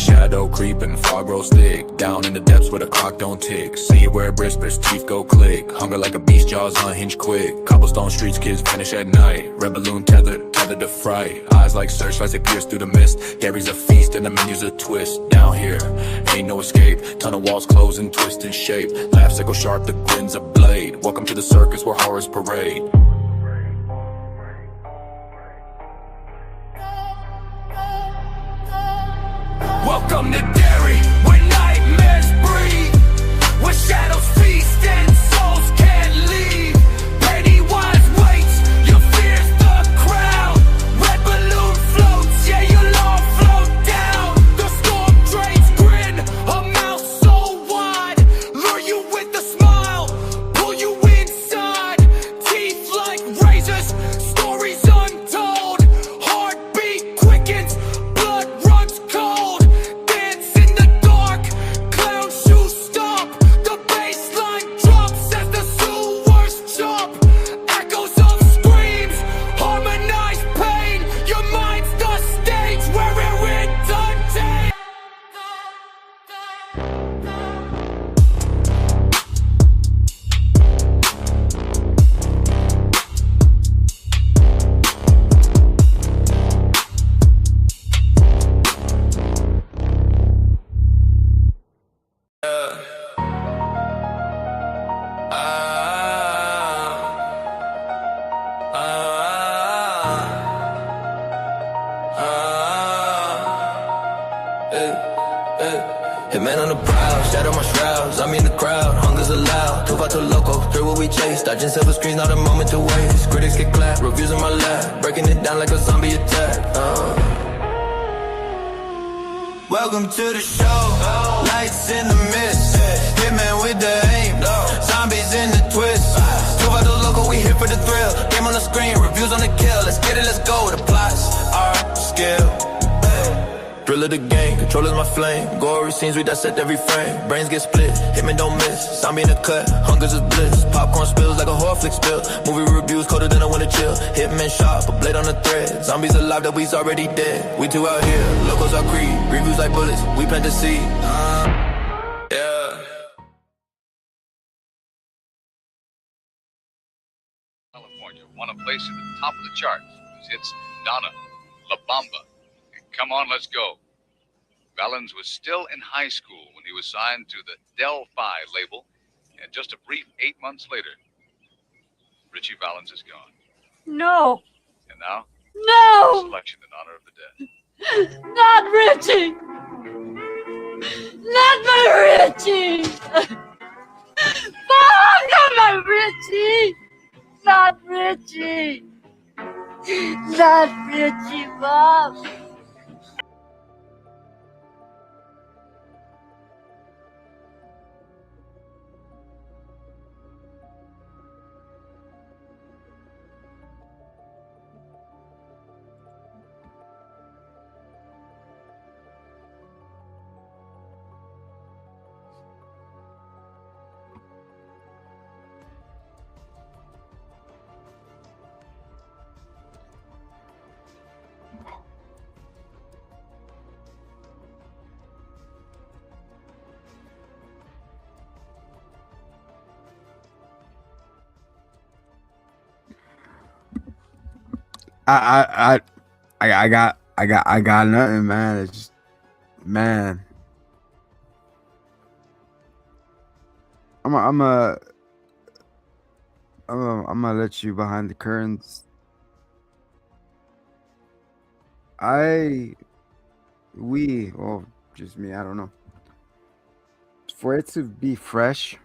shadow creeping, fog grows thick. Down in the depths where the clock don't tick. See it where it whispers, teeth go click. Hunger like a beast, jaws unhinged quick. Cobblestone streets, kids vanish at night. Red balloon tethered to fright. Eyes like searchlights that pierce through the mist. Gary's a feast and the menu's a twist. Down here, ain't no escape. Tunnel walls close and twist in shape. Laughs echo sharp, the grin's a blade. Welcome to the circus where horrors parade. Welcome to Derry, where nightmares breathe, where shadows feast and souls can't leave. Pennywise waits, your fear's the crowd. Red balloon floats, yeah, you'll all float down. The storm drains grin, a mouth so wide. Lure you with a smile, pull you inside. Teeth like razors, stories untold. Heartbeat quickens, blood runs cold. Hitman on the prowl, shadow my shrouds, I'm in the crowd, hunger's allowed. Too far too loco, through what we chase. Dodging silver screens, not a moment to waste. Critics get clapped, reviews in my lap, breaking it down like a zombie attack. Welcome to the show, lights in the mist. Hitman with the aim, zombies in the twist. Too far too loco, we here for the thrill. Game on the screen, reviews on the kill. Let's get it, let's go. The plots are skill. Thrill of the game, control is my flame. Gory scenes, we dissect every frame. Brains get split, hitman don't miss. Zombie in the cut, hunger's is bliss. Popcorn spills like a horror flick spill. Movie reviews colder than I wanna chill. Hitman sharp, a blade on the thread. Zombies alive, that we's already dead. We two out here, locals are creed. Reviews like bullets, we plant the seed. California won a place at the top of the charts. It's Donna, La Bamba. Come on, let's go. Valens was still in high school when he was signed to the Delphi label, and just a brief 8 months later, Richie Valens is gone. No. And now, No. a selection in honor of the dead. Not Richie. Not my Richie. Oh, not my Richie. Not Richie. Not Richie, Mom. I got nothing, man. It's just, man. I'm gonna let you behind the curtains. Well, just me, I don't know. For it to be fresh,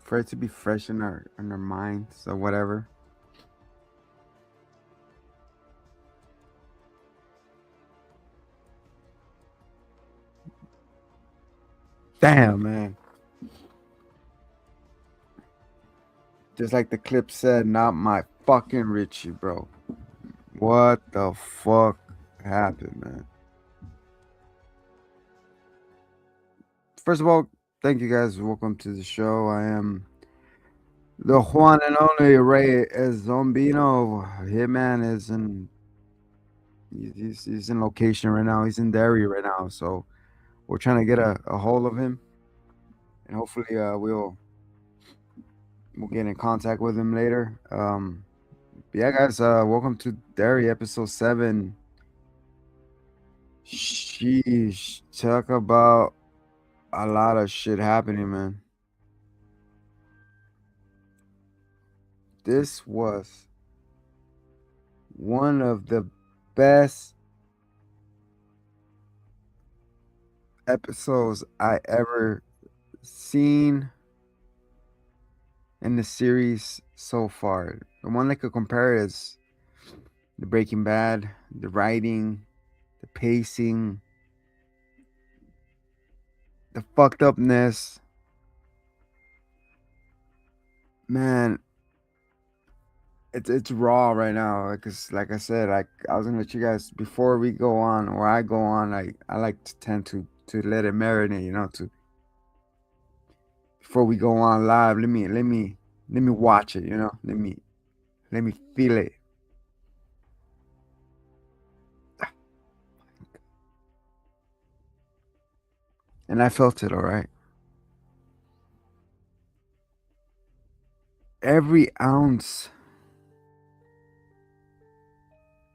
in our minds or whatever. Damn, man. Just like the clip said, not my fucking Richie, bro. What the fuck happened, man? First of all, thank you guys. Welcome to the show. I am the one and only Ray Zombino. Hitman is in He's in location right now. He's in Derry right now. So we're trying to get a hold of him, and hopefully we'll get in contact with him later. Yeah, guys, welcome to Derry episode 7. Sheesh, talk about a lot of shit happening, man. This was one of the best episodes I ever seen in the series so far. The one I could compare is the Breaking Bad, the writing, the pacing, the fucked upness. Man, it's raw right now because like I said, I was gonna let you guys before we go on or I go on, I like to tend to let it marinate, to before we go on live, let me watch it, let me feel it. And I felt it, all right. Every ounce,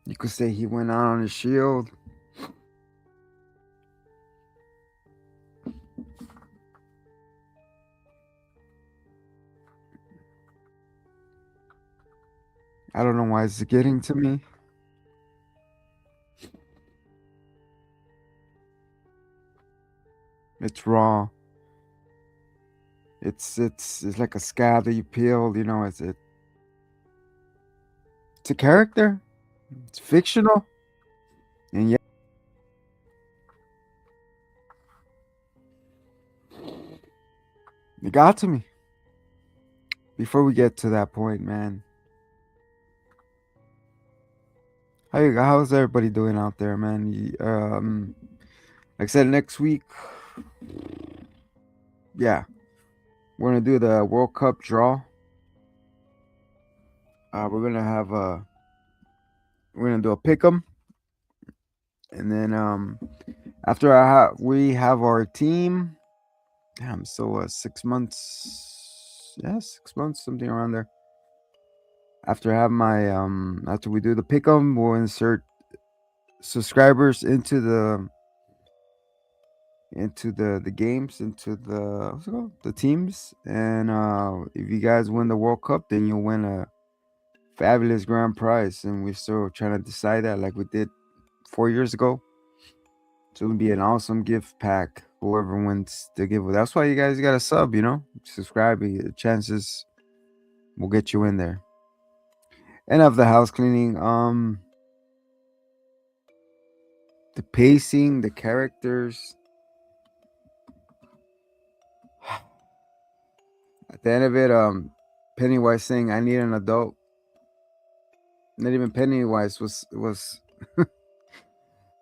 you could say he went out on his shield. I don't know why it's getting to me. It's raw. It's like a scab that you peeled, it's a character. It's fictional. And yeah, it got to me. Before we get to that point, man. How's everybody doing out there, man? Like I said, next week, yeah, we're gonna do the World Cup draw. We're gonna have we're gonna do a pick'em, and then after we have our team. Damn, so 6 months, yeah, 6 months, something around there. After I have my after we do the pick'em, we'll insert subscribers into the games, into the what's it called? The teams, and if you guys win the World Cup, then you'll win a fabulous grand prize, and we're still trying to decide that, like we did 4 years ago. So it'll be an awesome gift pack. Whoever wins the giveaway. That's why you guys got to sub. Subscribe. The chances will get you in there. And of the house cleaning, the pacing, the characters. At the end of it, Pennywise saying, "I need an adult." Not even Pennywise was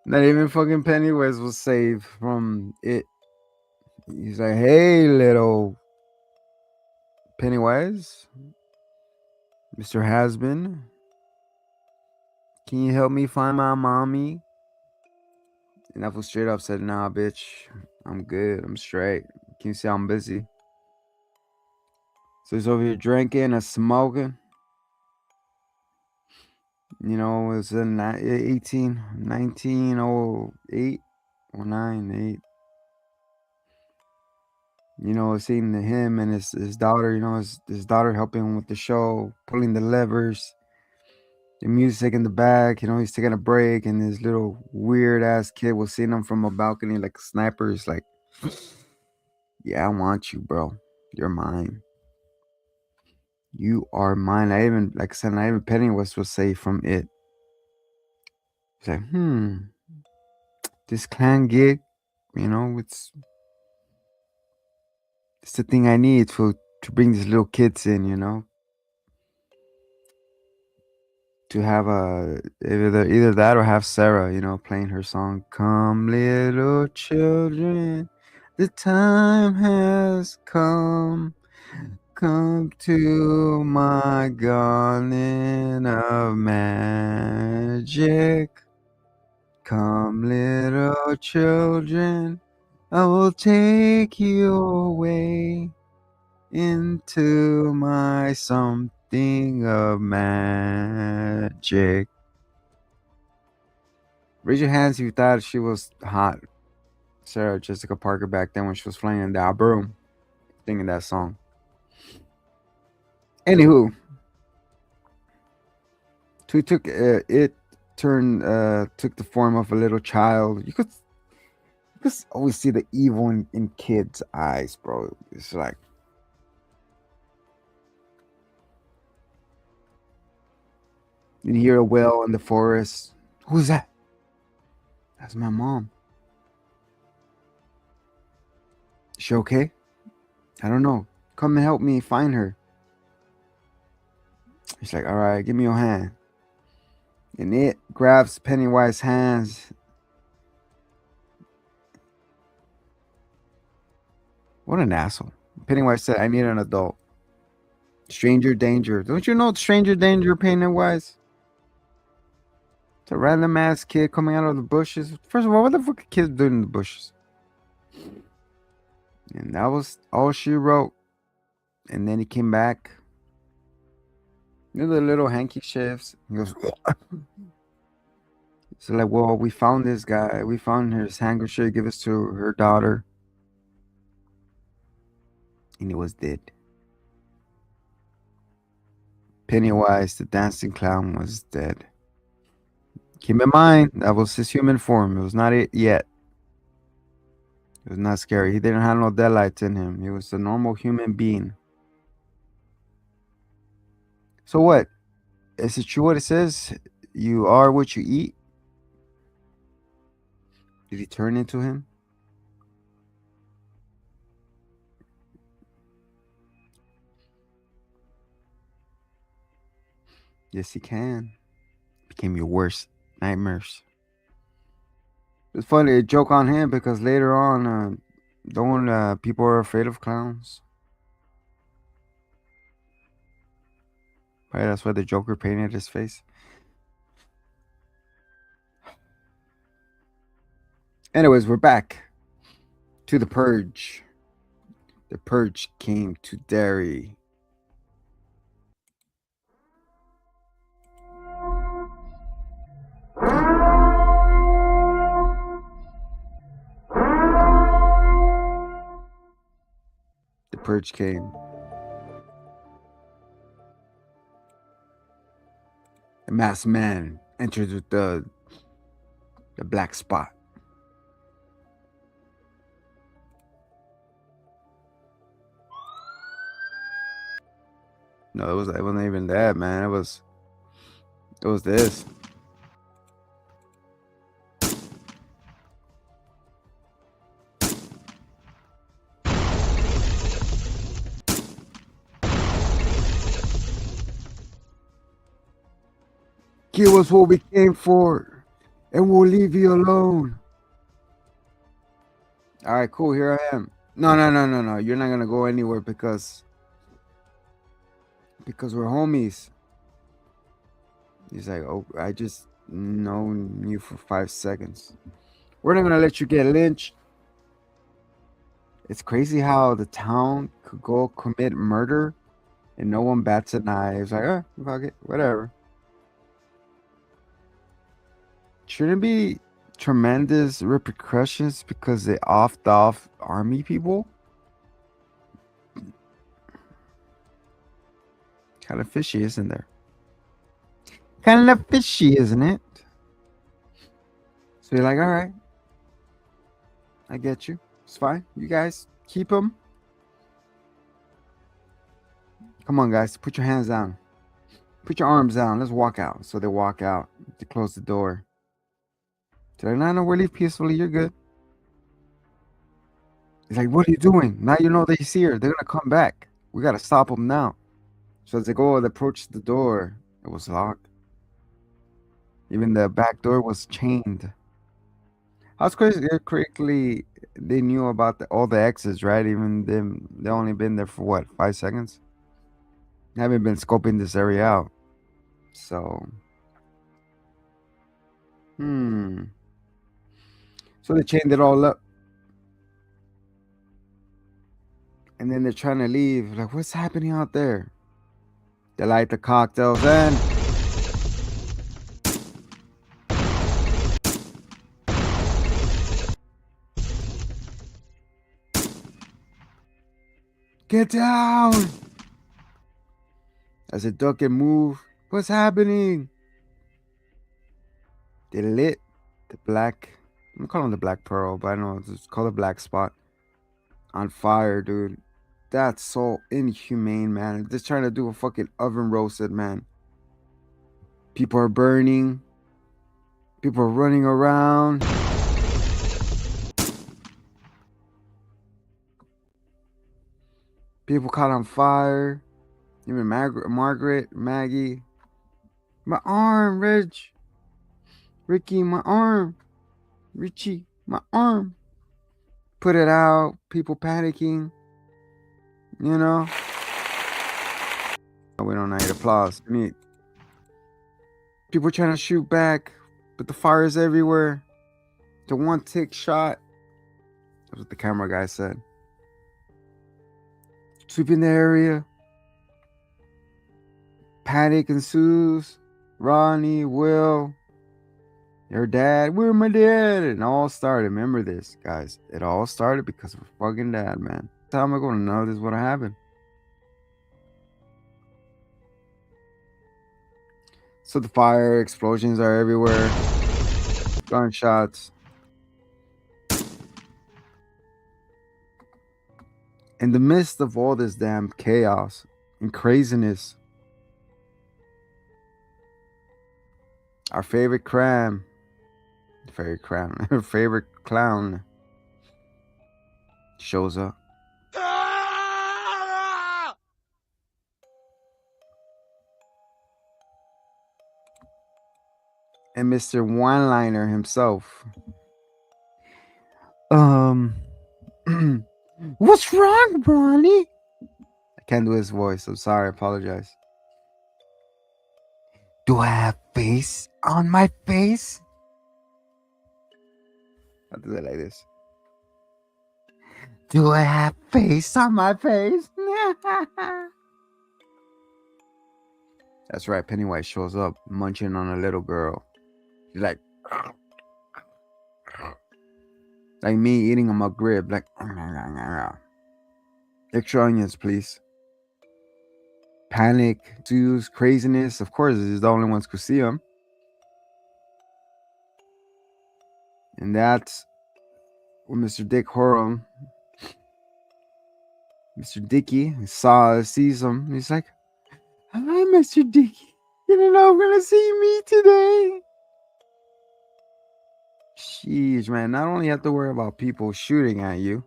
not even fucking Pennywise was saved from it. He's like, "Hey, little Pennywise, Mr. Hasbin, can you help me find my mommy?" And I was straight up said, "Nah, bitch, I'm good. I'm straight. Can you see I'm busy?" So he's over here drinking and smoking. It's in 1908 or 9, 8. Seeing him and his daughter, his daughter helping him with the show, pulling the levers, the music in the back, he's taking a break, and this little weird ass kid was seeing him from a balcony like a sniper. He's like, "Yeah, I want you, bro. You're mine. You are mine." Like I said, not even Pennywise was safe from it. He's like, this clan gig, it's the thing I need to bring these little kids in, to have either that or have Sarah, playing her song, "Come little children, the time has come to my garden of magic." Come, little children, I will take you away into my something of magic. Raise your hands if you thought she was hot, Sarah Jessica Parker, back then when she was playing that broom, singing that song. Anywho, so he took took the form of a little child. You could always see the evil in kids' eyes, bro. It's like, you hear a wail in the forest. Who's that? That's my mom. Is she okay? I don't know. Come and help me find her. He's like, all right, give me your hand. And it grabs Pennywise's hands. What an asshole. Pennywise said, I need an adult. Stranger danger. Don't you know stranger danger, Pennywise? It's a random ass kid coming out of the bushes. First of all, what the fuck are kids doing in the bushes? And that was all she wrote. And then he came back. You know the little hanky shifts? He goes, so like, well, we found this guy. We found his handkerchief. Give us to her daughter. And he was dead. Pennywise, the dancing clown, was dead. Keep in mind, that was his human form. It was not it yet. It was not scary. He didn't have no deadlights in him. He was a normal human being. So what? Is it true what it says? You are what you eat? Did he turn into him? Yes, he can. Became your worst nightmares. It's funny, a joke on him because later on, people are afraid of clowns. Right, that's why the Joker painted his face. Anyways, we're back to the Purge. The Purge came to Derry. The Purge came. The masked man entered with the black spot. No, it wasn't even that, man. It was this. Give us what we came for, and we'll leave you alone. All right, cool. Here I am. No. You're not gonna go anywhere because we're homies. He's like, oh, I just known you for 5 seconds. We're not gonna let you get lynched. It's crazy how the town could go commit murder and no one bats an eye. It's like, oh, fuck it, whatever. Shouldn't be tremendous repercussions because they offed off army people? Kind of fishy, isn't there? Kind of fishy, isn't it? So you're like, all right, I get you. It's fine. You guys keep them. Come on, guys. Put your hands down. Put your arms down. Let's walk out. So they walk out. They close the door. They're like, no, we'll leave peacefully. You're good. He's like, what are you doing? Now you know that he's here. They're going to come back. We got to stop them now. So as they go, they approach the door. It was locked. Even the back door was chained. How quickly they knew about all the exits, right? Even them, they only been there for what, 5 seconds? They haven't been scoping this area out. So, So they chained it all up. And then they're trying to leave. Like, what's happening out there? They light the cocktails and get down. As they duck and move, what's happening? They lit the black, I'm calling it the Black Pearl, but I know it's called a black spot, on fire, dude. That's so inhumane, man. Just trying to do a fucking oven roasted, man. People are burning. People are running around. People caught on fire. Even Margaret, Maggie. My arm, Ricky, my arm. Richie, my arm. Put it out. People panicking. You know? We don't need applause. We need people trying to shoot back, but the fire is everywhere. The one tick shot. That's what the camera guy said. Sweeping the area. Panic ensues. Ronnie, Will, your dad, where's my dad? And it all started. Remember this, guys. It all started because of her fucking dad, man. How am I going to know this would have happened? So the fire explosions are everywhere. Gunshots. In the midst of all this damn chaos and craziness, our favorite clown, favorite clown shows up. And Mr. One-Liner himself. What's wrong, Bronny? I can't do his voice. I'm sorry. I apologize. Do I have face on my face? I'll do that like this. Do I have face on my face? That's right. Pennywise shows up munching on a little girl. He's like me eating a McRib. Like, extra onions, please. Panic, ensues, craziness. Of course, he's the only ones who see him. And that's when Mr. Dick Horum, Mr. Dicky, sees him. He's like, hi, Mr. Dicky. You didn't know we're going to see me today. Jeez, man. Not only have to worry about people shooting at you,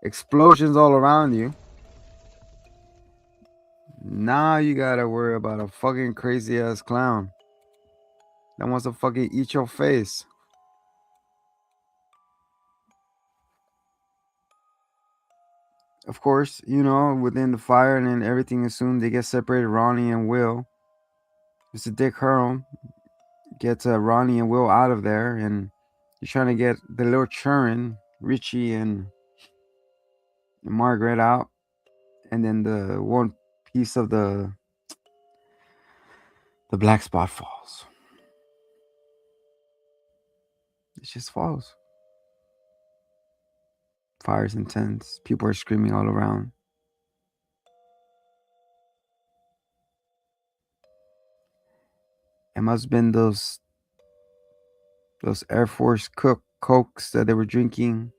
explosions all around you, now you gotta worry about a fucking crazy ass clown that wants to fucking eat your face. Of course, you know, within the fire and then everything is soon they get separated. Ronnie and Will. Mr. Dick Hurl gets Ronnie and Will out of there, and he's trying to get the little churn, Richie and Margaret out, and then the one piece of the black spot falls. It just falls. Fire's intense. People are screaming all around. It must have been those Air Force Cokes that they were drinking,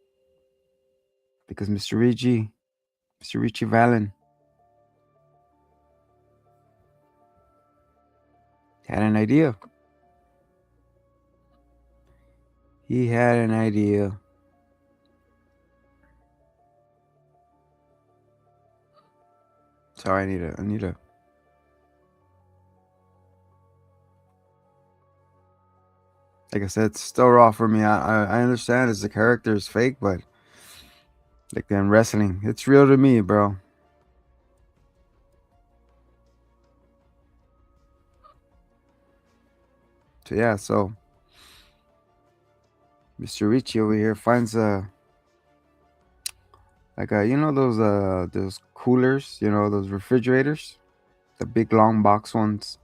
because Mr. Richie Valens had an idea. He had an idea. Sorry, I need a. Like I said, it's still raw for me. I understand as the character is fake, but like in wrestling, it's real to me, bro. So yeah, so Mr. Ritchie over here finds those coolers, those refrigerators, the big long box ones,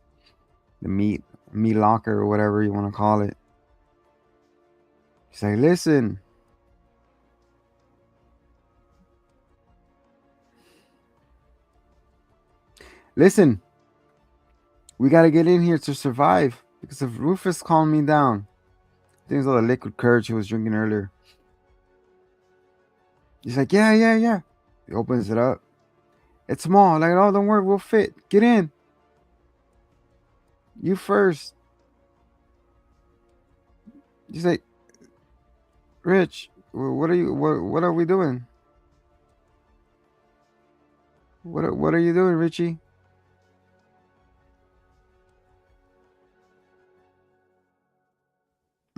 the meat locker or whatever you want to call it. He's like, listen. Listen, we got to get in here to survive because if Rufus calmed me down, I think it's all the liquid courage he was drinking earlier. He's like, yeah. He opens it up. It's small. Like, oh, don't worry, we'll fit. Get in. You first. He's like, Rich, what are we doing? What are you doing, Richie?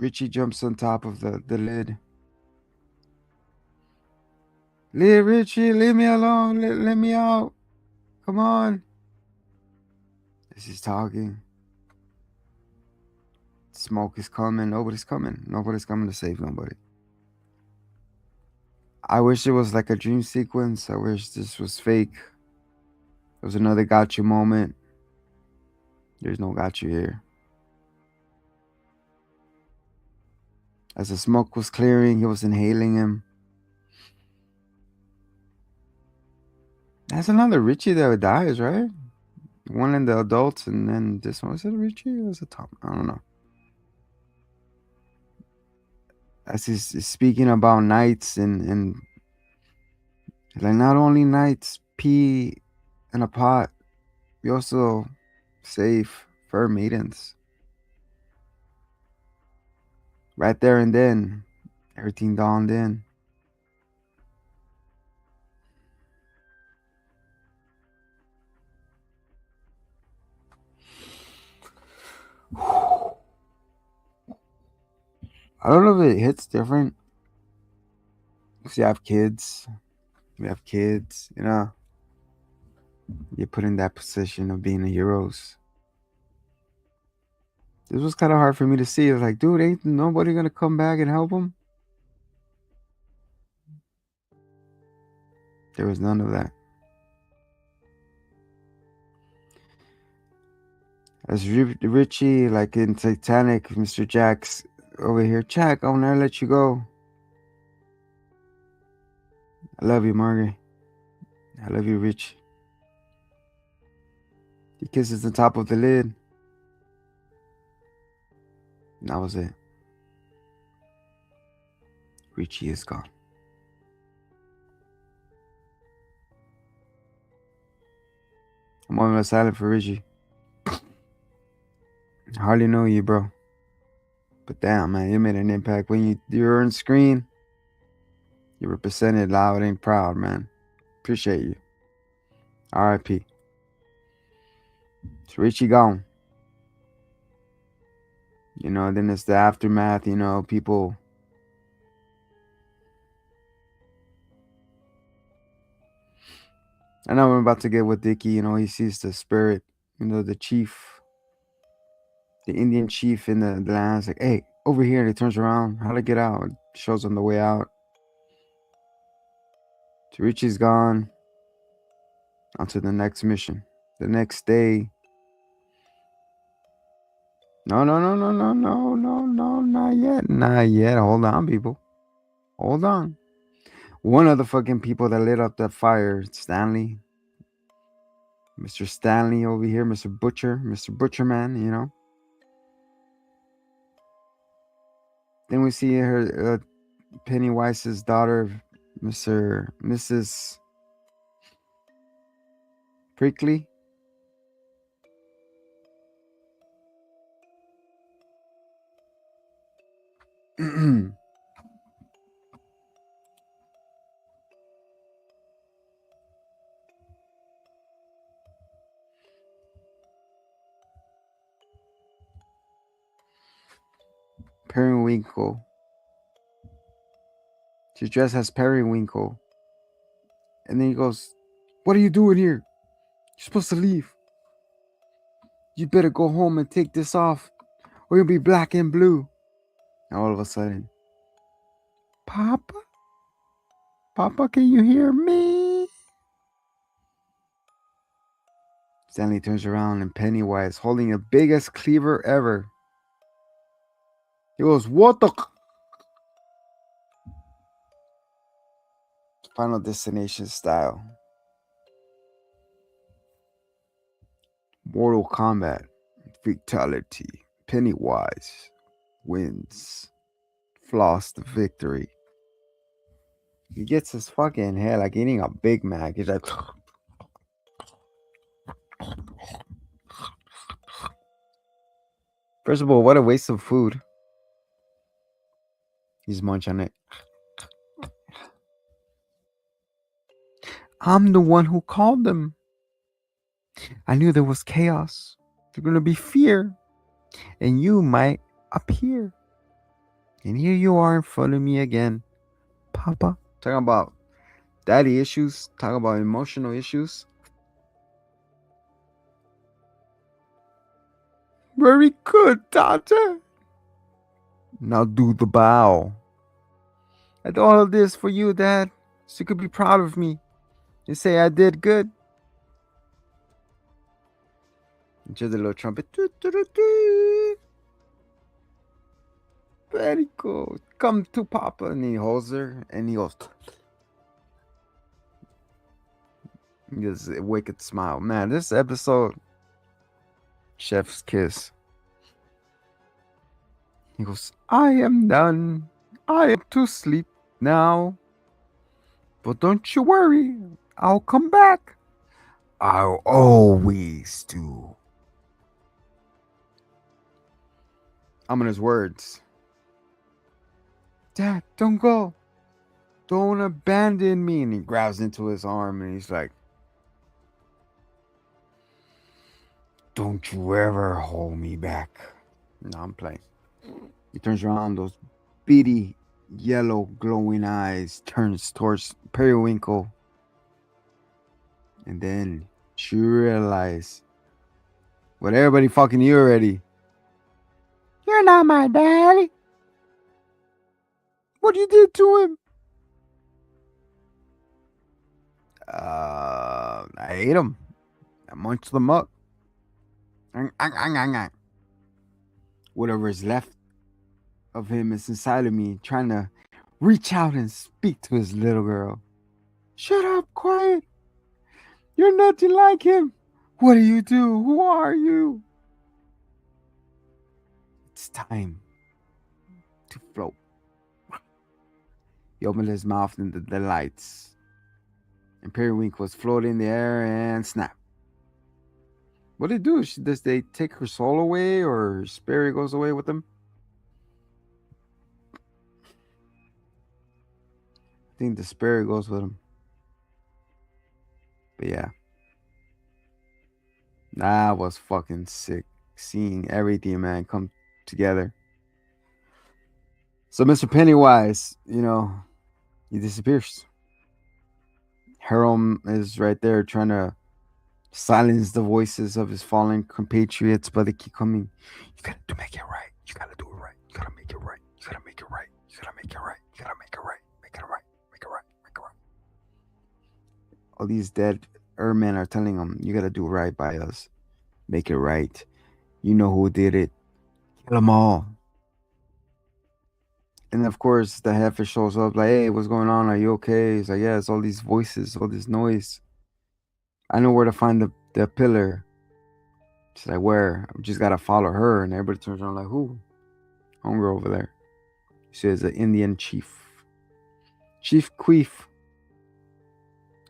Richie jumps on top of the lid. Richie, leave me alone. Let me out. Come on. As he's talking. Smoke is coming. Nobody's coming. Nobody's coming to save nobody. I wish it was like a dream sequence. I wish this was fake. It was another got you moment. There's no got you here. As the smoke was clearing, he was inhaling him. That's another Richie that dies, right? One in the adults, and then this one. Was it Richie or was it Tom? I don't know. As he's speaking about knights and like not only knights pee in a pot, we also save fur maidens. Right there and then, everything dawned in. I don't know if it hits different. Because you have kids. We have kids, You put in that position of being the heroes. This was kind of hard for me to see. It was like, dude, ain't nobody going to come back and help him? There was none of that. As Richie, like in Titanic, Mr. Jack's over here. Jack, I'll never let you go. I love you, Margaret. I love you, Rich. He kisses the top of the lid. And that was it. Richie is gone. I'm almost silent for Richie. I hardly know you, bro. But damn, man, you made an impact. When you're on screen, you represented loud and proud, man. Appreciate you. R.I.P. It's Richie gone. Then it's the aftermath, people. I know I'm about to get with Dickie, he sees the spirit, the chief, the Indian chief in the land. It's like, hey, over here. And he turns around. How to get out? It shows him the way out. So Richie's gone. On to the next mission. The next day. No, not yet. Not yet. Hold on, people. Hold on. One of the fucking people that lit up that fire, Stanley. Mr. Stanley over here, Mr. Butcherman, Then we see her, Pennywise's daughter, Mrs. Prickly. Periwinkle. She's dressed as Periwinkle. And then he goes, what are you doing here? You're supposed to leave. You better go home and take this off, or you'll be black and blue. And all of a sudden, Papa? Papa, can you hear me? Stanley turns around and Pennywise, holding the biggest cleaver ever. He goes, what the? Final Destination style. Mortal Kombat. Fatality. Pennywise wins. Floss the victory. He gets his fucking head like eating a Big Mac. He's like... First of all, what a waste of food. He's munching it. I'm the one who called them. I knew there was chaos. There's going to be fear. And you might appear. And here you are in front of me again. Papa. Talking about daddy issues. Talking about emotional issues. Very good, Tata. Now do the bow. I did all of this for you, Dad. So you could be proud of me. And say I did good. Just a little trumpet. Very good. Come to Papa. And he holds her and he goes. He does a wicked smile. Man, this episode, chef's kiss. He goes, I am done. I am to sleep now. But don't you worry. I'll come back. I'll always do. Ominous words. Dad, don't go. Don't abandon me. And he grabs into his arm and he's like, don't you ever hold me back. No, I'm playing. He turns around, those beady, yellow, glowing eyes turns towards Periwinkle. And then she realized what everybody fucking knew already. You're not my daddy. What you did to him? I ate him. I munched them up. Whatever is left of him is inside of me, trying to reach out and speak to his little girl. Shut up, quiet. You're nothing like him. What do you do? Who are you? It's time to float. He opened his mouth into the lights. And Periwinkle was floating in the air and snap. What do they do? Does they take her soul away or her spirit goes away with them? I think the spirit goes with him. But yeah. That was fucking sick. Seeing everything, man, come together. So Mr. Pennywise, you know, he disappears. Harold is right there trying to silence the voices of his fallen compatriots, but they keep coming. You gotta make it right. You gotta do it right. You gotta make it right. You gotta make it right. You gotta make it right. You gotta make it right. Make it right. Make it right. Make it right. All these dead men are telling him, you gotta do right by us. Make it right. You know who did it. Kill them all. And of course, the heifer shows up like, hey, what's going on? Are you okay? He's like, yeah, it's all these voices, all this noise. I know where to find the pillar. She's like, where? I just gotta follow her. And everybody turns around like, who? Homegirl over there. She is an Indian chief. Chief Queef.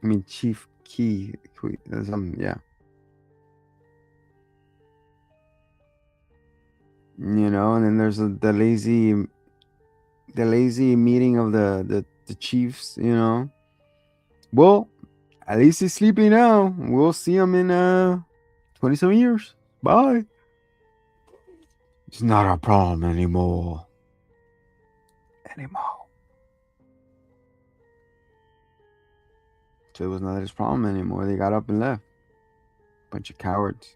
I mean, Chief Key. Yeah. You know, and then there's the lazy meeting of the chiefs, you know. Well, at least he's sleeping now. We'll see him in 27 years. Bye. It's not our problem anymore. So it was not his problem anymore. They got up and left. Bunch of cowards.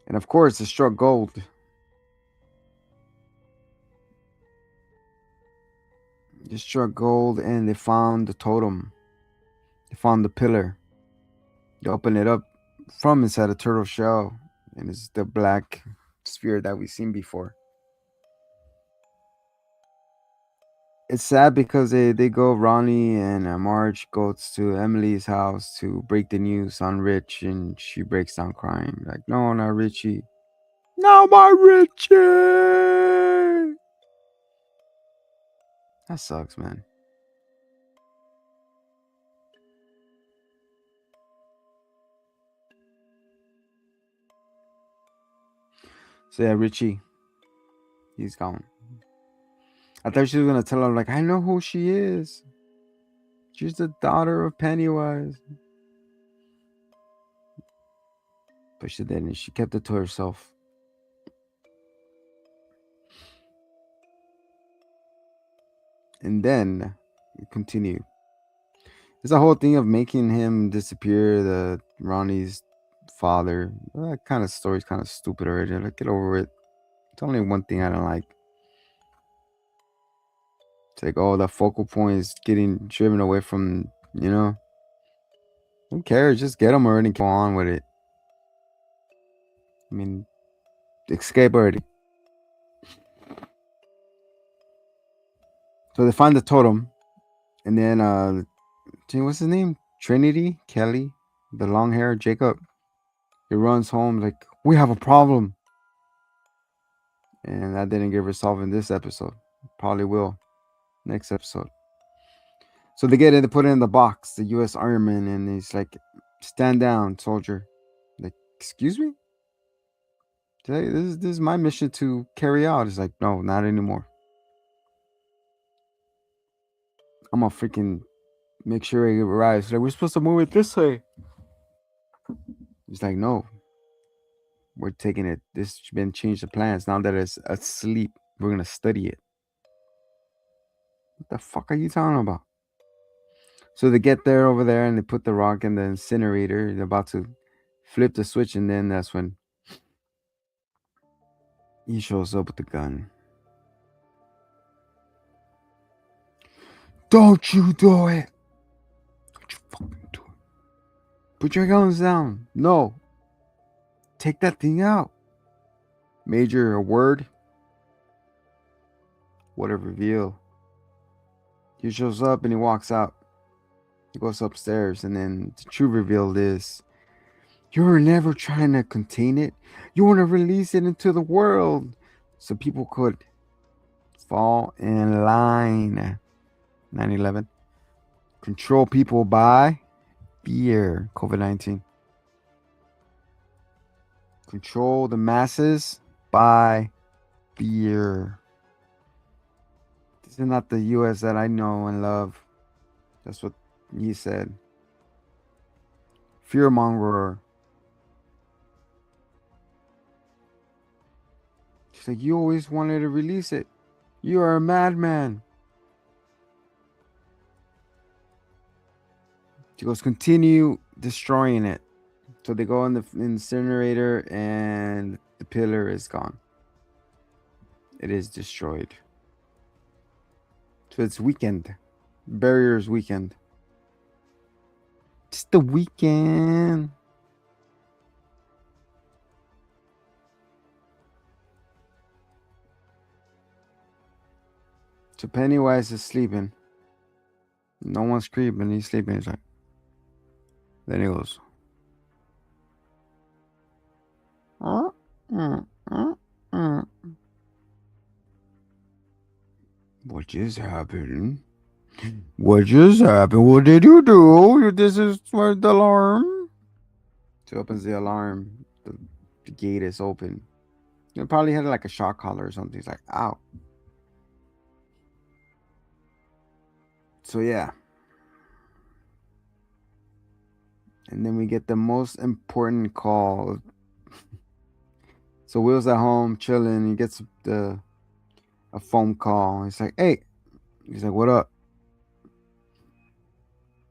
And of course, it struck gold. They struck gold and they found the totem. They found the pillar. They opened it up from inside a turtle shell, and it's the black sphere that we've seen before. It's sad because they go, Ronnie and Marge goes to Emily's house to break the news on Rich, and she breaks down crying like, no, not Richie. No, my Richie. That sucks, man. So yeah, Richie, he's gone. I thought she was gonna tell him like, I know who she is. She's the daughter of Pennywise. But she didn't. She kept it to herself. And then we continue. There's a whole thing of making him disappear, the Ronnie's father. That kind of story's kind of stupid already. Like, get over it. It's only one thing I don't like. It's like, oh, the focal point is getting driven away from, who cares? Just get him already and go on with it. I mean, escape already. So they find the totem, and then what's his name? Trinity Kelly, the long hair Jacob. He runs home like, we have a problem, and that didn't get resolved in this episode. Probably will next episode. So they get it, they put it in the box, the U.S. Iron Man, and he's like, stand down, soldier. Like, excuse me? This is my mission to carry out. It's like, no, not anymore. I'm gonna freaking make sure it arrives. Like, we're supposed to move it this way. He's like, no, we're taking it. This has been changed the plans. Now that it's asleep, we're gonna study it. What the fuck are you talking about? So they get there over there and they put the rock in the incinerator. They're about to flip the switch, and then that's when he shows up with the gun. Don't you do it! Don't you fucking do it! Put your guns down! No! Take that thing out! Major, a word? What a reveal. He shows up and he walks out. He goes upstairs, and then the true reveal is, you were never trying to contain it. You want to release it into the world so people could fall in line. 9/11. Control people by fear. COVID-19. Control the masses by fear. This is not the U.S. that I know and love. That's what he said. Fearmonger. She's like, you always wanted to release it. You are a madman. She goes, continue destroying it. So they go in the incinerator and the pillar is gone. It is destroyed. So it's weekend. Barriers weekend. It's the weekend. So Pennywise is sleeping. No one's creeping. He's sleeping. He's like, then he goes, what just happened? What just happened? What did you do? This is where the alarm. She opens the alarm. The gate is open. It probably had like a shock collar or something. He's like, ow. So yeah. And then we get the most important call. So Will's at home chilling. He gets a phone call. He's like, hey. He's like, what up?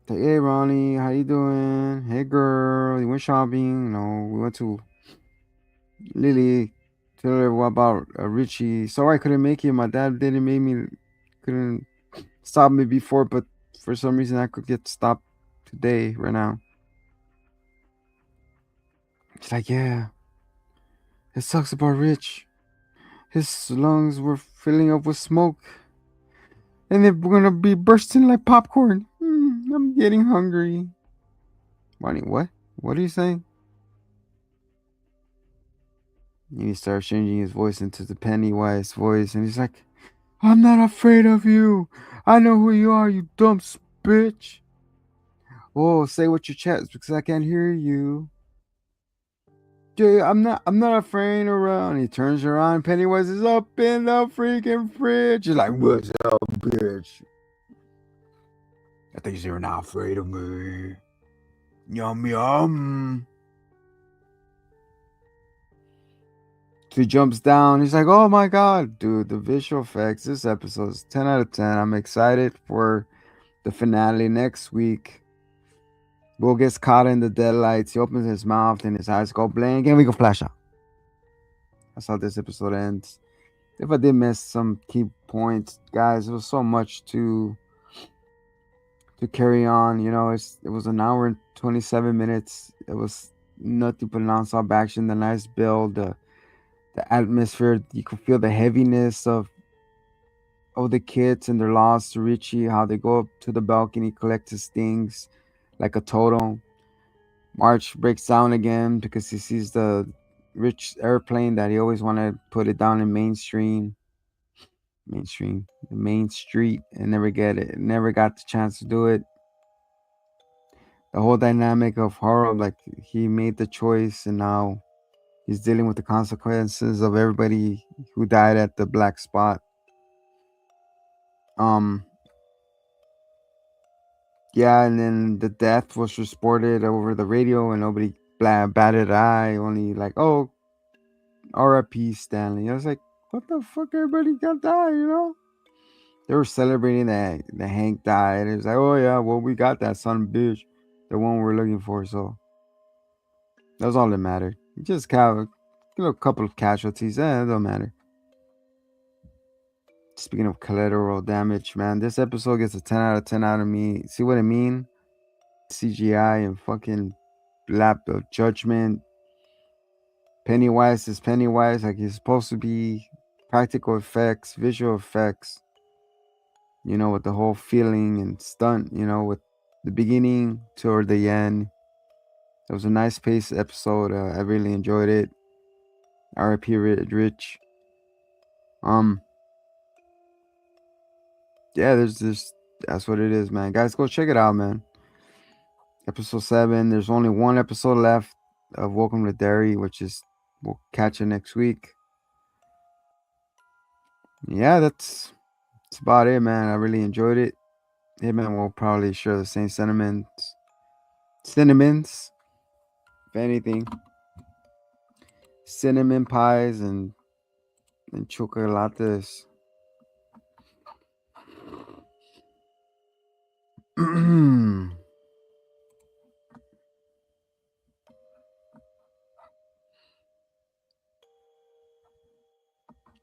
Like, hey, Ronnie, how you doing? Hey, girl, you went shopping? No, we went to Lily. Tell her about Richie. Sorry I couldn't make it. My dad didn't make me. Couldn't stopped me before, but for some reason I could get stopped today, right now. It's like, yeah, it sucks about Rich. His lungs were filling up with smoke, and they're gonna be bursting like popcorn. I'm getting hungry. Ronnie, what? What are you saying? And he starts changing his voice into the Pennywise voice, and he's like, I'm not afraid of you. I know who you are, you dumb bitch. Oh, say what your chest because I can't hear you. Dude, I'm not afraid around. He turns around, Pennywise is up in the freaking fridge. He's like, what's up, bitch? I think you're not afraid of me. Yum yum. So he jumps down. He's like, oh my god, dude, the visual effects. This episode is 10 out of 10. I'm excited for the finale next week. Will gets caught in the deadlights. He opens his mouth and his eyes go blank, and we go flash out. That's how this episode ends. If I did miss some key points, guys, it was so much to carry on. You know, it was an hour and 27 minutes. It was nothing but non-stop action. The nice build, the atmosphere. You could feel the heaviness of the kids and their loss to Richie. How they go up to the balcony, collect his things like a totem. March breaks down again because he sees the rich airplane that he always wanted to put it down in the main street, and never get it. Never got the chance to do it. The whole dynamic of horror, like he made the choice, and now he's dealing with the consequences of everybody who died at the black spot. Yeah, and then the death was reported over the radio, and nobody batted an eye. Only like, oh, R.I.P. Stanley. I was like, what the fuck? Everybody got died, you know? They were celebrating that Hank died. It was like, oh yeah, well we got that son of a bitch, the one we're looking for. So that was all that mattered. Just a couple of casualties. It don't matter. Speaking of collateral damage, man, this episode gets a 10 out of 10 out of me. See what I mean? CGI and fucking lap of judgment. Pennywise is Pennywise, like he's supposed to be. Practical effects, visual effects, you know, with the whole feeling and stunt, you know, with the beginning toward the end. It was a nice paced episode. I really enjoyed it. R.I.P. Rich. Yeah, there's this. That's what it is, man. Guys, go check it out, man. Episode 7. There's only one episode left of Welcome to Derry, which is we'll catch it next week. Yeah, that's about it, man. I really enjoyed it. Hey, man, we'll probably share the same sentiments, if anything. Cinnamon pies and chocolates.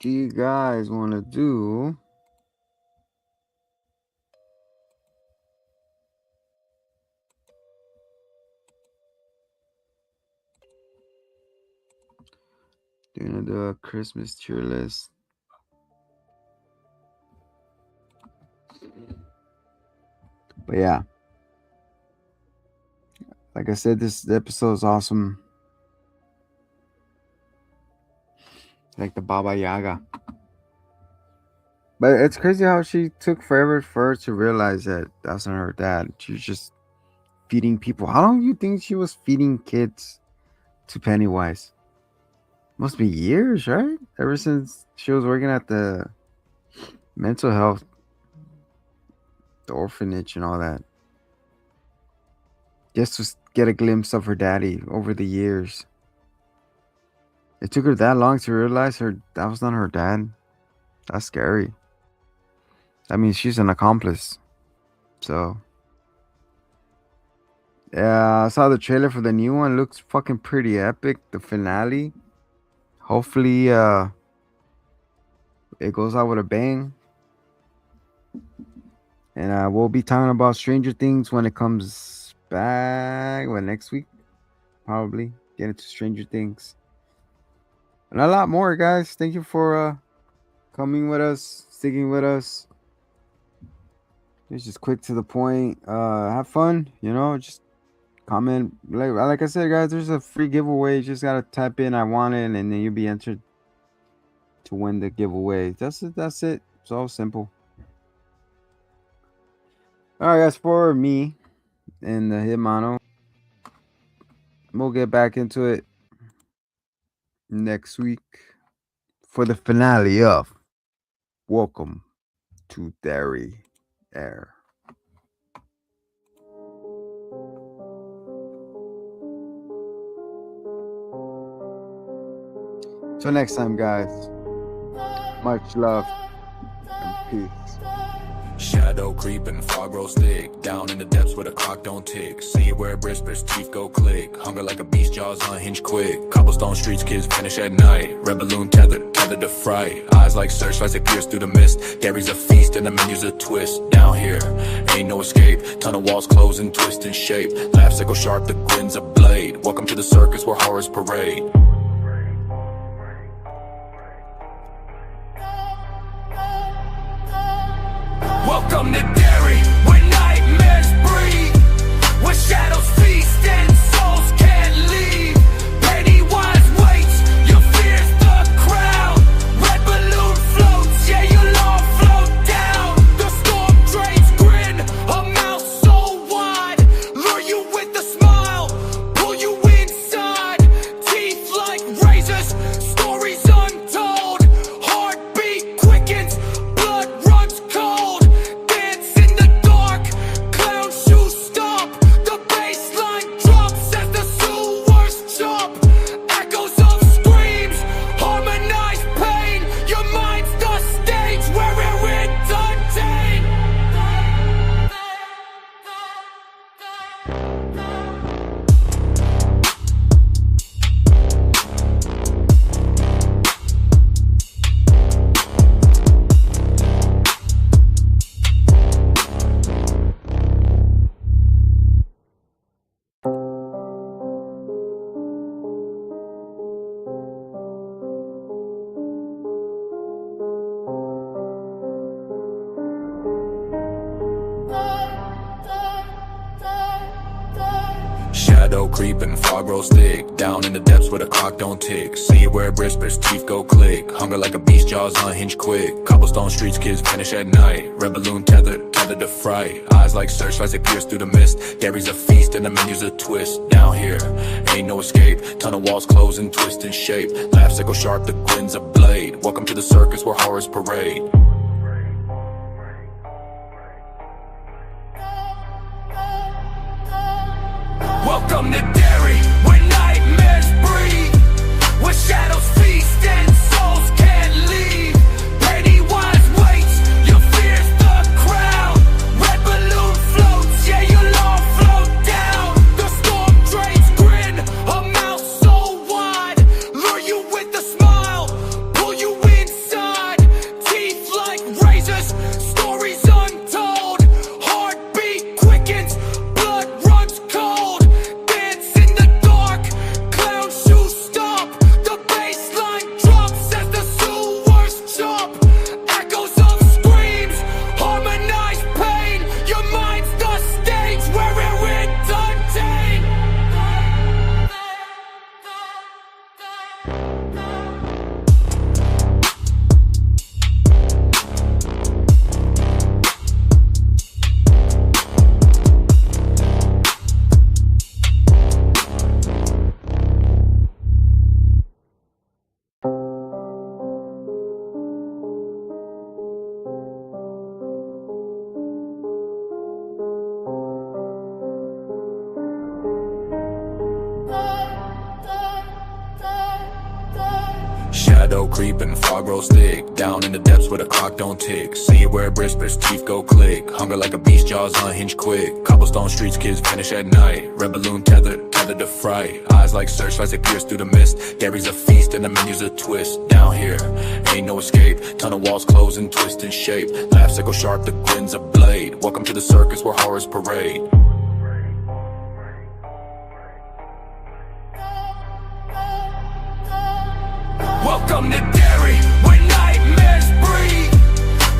Do you guys want to do a Christmas tier list? But yeah, like I said, this episode is awesome. Like the Baba Yaga. But it's crazy how she took forever for her to realize that that's not her dad. She's just feeding people. How long do you think she was feeding kids to Pennywise? Must be years, right? Ever since she was working at the mental health, the orphanage and all that. Just to get a glimpse of her daddy over the years. It took her that long to realize that was not her dad. That's scary. I mean, she's an accomplice. So, yeah, I saw the trailer for the new one. Looks fucking pretty epic. The finale. Hopefully, it goes out with a bang. And we'll be talking about Stranger Things when it comes back. What, next week? Probably get into Stranger Things and a lot more, guys. Thank you for coming with us, sticking with us. It's just quick to the point. Have fun, just comment. Like I said, guys, there's a free giveaway. You just gotta type in "I want it," and then you'll be entered to win the giveaway. That's it. It's all simple. All right, guys, for me and the Hitmano, we'll get back into it next week for the finale of Welcome to Derry Air. Till next time, guys. Much love and peace. Shadow creeping, fog grows thick. Down in the depths where the clock don't tick. See where whispers, teeth go click. Hunger like a beast, jaws unhinged quick. Cobblestone streets, kids vanish at night. Red balloon tethered to fright. Eyes like searchlights that pierce through the mist. Derry's a feast and the menu's a twist. Down here, ain't no escape. Tunnel walls close and twist in shape. Laughs echo sharp, the grin's a blade. Welcome to the circus where horrors parade. Welcome to Derry, where nightmares breed, where shadows feast and souls can't leave. Pennywise waits, your fear's the crowd. Red balloon floats, yeah, you'll all float down. The storm drains grin, a mouth so wide. Lure you with a smile, pull you inside. Teeth like razors, stories untold. Heartbeat quickens, blood runs cold. Shadow creeping, fog grows thick. Down in the depths where the clock don't tick. See where whispers, teeth go click. Hunger like a beast, jaws unhinged quick. Cobblestone streets, kids vanish at night. Red balloon tethered to fright. Eyes like searchlights that pierce through the mist. Derry's a feast and the menu's a twist. Down here, ain't no escape. Tunnel walls close and twist in shape. Laughs echo sharp, the grin's a blade. Welcome to the circus where horrors parade. Welcome to Derry, where nightmares breed, where shadows feast and souls can't leave. Pennywise waits, your fear's the crowd. Red balloon floats, yeah, you'll all float down. The storm drains grin, a mouth so wide. Lure you with a smile, pull you inside. Teeth like razors, stories untold. Heartbeat quickens, blood runs cold. Dance shadow creeping, fog grows thick. Down in the depths where the clock don't tick. See it where it whispers, teeth go click. Hunger like a beast, jaws unhinged quick. Cobblestone streets, kids vanish at night. Red balloon tethered to fright. Eyes like searchlights that pierce through the mist. Derry's a feast and the menu's a twist. Down here, ain't no escape. Tunnel walls close and twist in shape. Laughs echo sharp, the grin's a blade. Welcome to the circus where horrors parade. Welcome to Derry, where nightmares breed,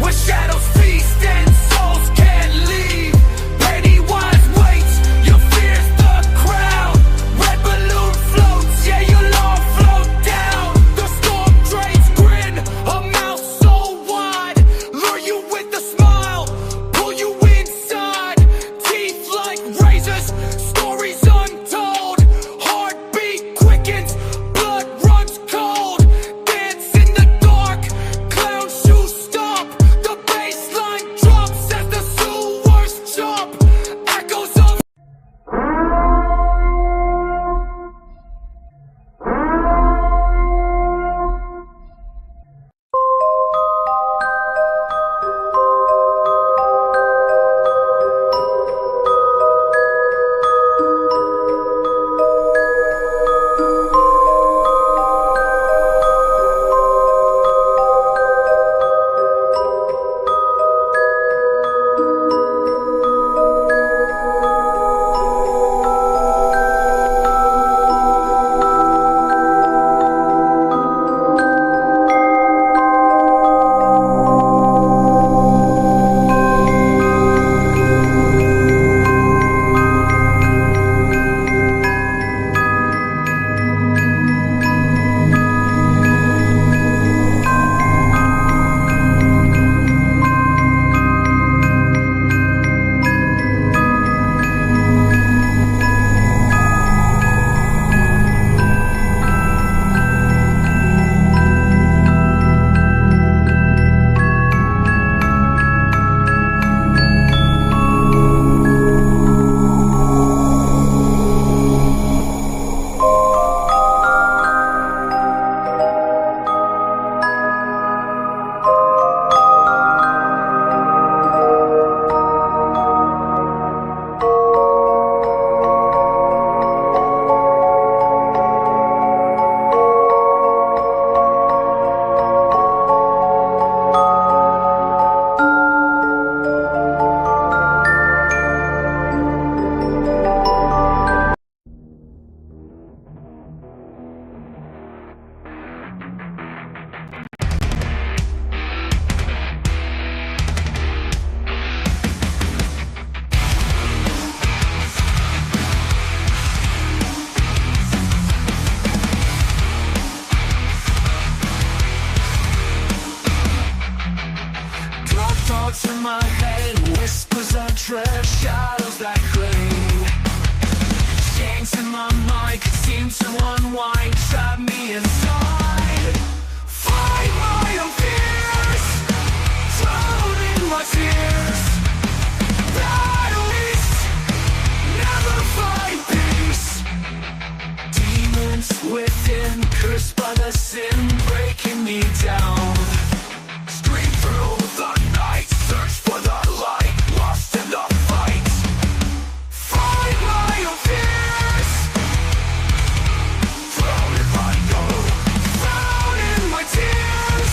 where shadows feast and souls can't leave. Pennywise waits, your fear's the crowd. Red balloon floats, yeah, you'll all float down. The storm drains grin, a mouth so wide. Lure you with a smile, pull you inside. Teeth like razors, stories untold. Heartbeat quickens, blood runs cold. Dance in the dark, clown shoes stomp. The baseline drops as the sewers jump. Echoes of thoughts in my head, whispers of dread, shadows that cling. Chains in my mind could seem to unwind, trap me inside. Fight my own fears, drown in my tears. Battle east, never find peace. Demons within, cursed by the sin, breaking me down. Scream through the night, search for the light, lost in the fight. Fight my own fears, drown in my gold, drown in my tears.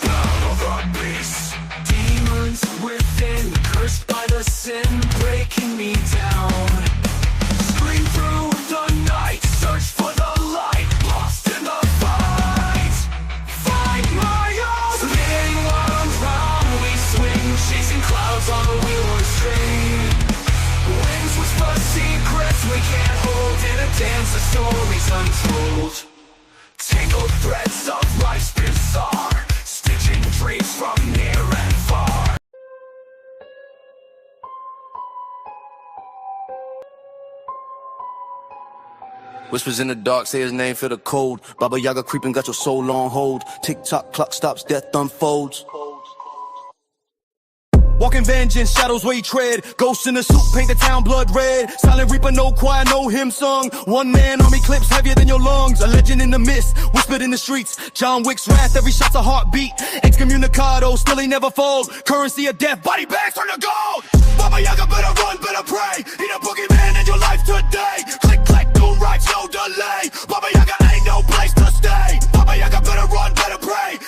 Battle the beast, demons within, cursed by the sin, breaking me down. Scream through the night, search for the light, lost in the fight. Fight my own, spinning while around we swing, chasing clouds on a wheel string. Winds whisper secrets we can't hold in a dance of stories untold. Tangled threads of life's bizarre, stitching dreams from near and far. Whispers in the dark, say his name, feel the cold. Baba Yaga creeping, got your soul on hold. Tick-tock, clock stops, death unfolds. Walking vengeance, shadows where he tread. Ghosts in the suit, paint the town blood red. Silent reaper, no choir, no hymn song. One man army clips heavier than your lungs. A legend in the mist, whispered in the streets. John Wick's wrath, every shot's a heartbeat. Excommunicado, still he never falls. Currency of death, body bags turn to gold. Baba Yaga, better run, better pray. He the boogeyman in your life today. Click, clack, doom rights, no delay. Baba Yaga ain't no place to stay. Baba Yaga, better run, better pray.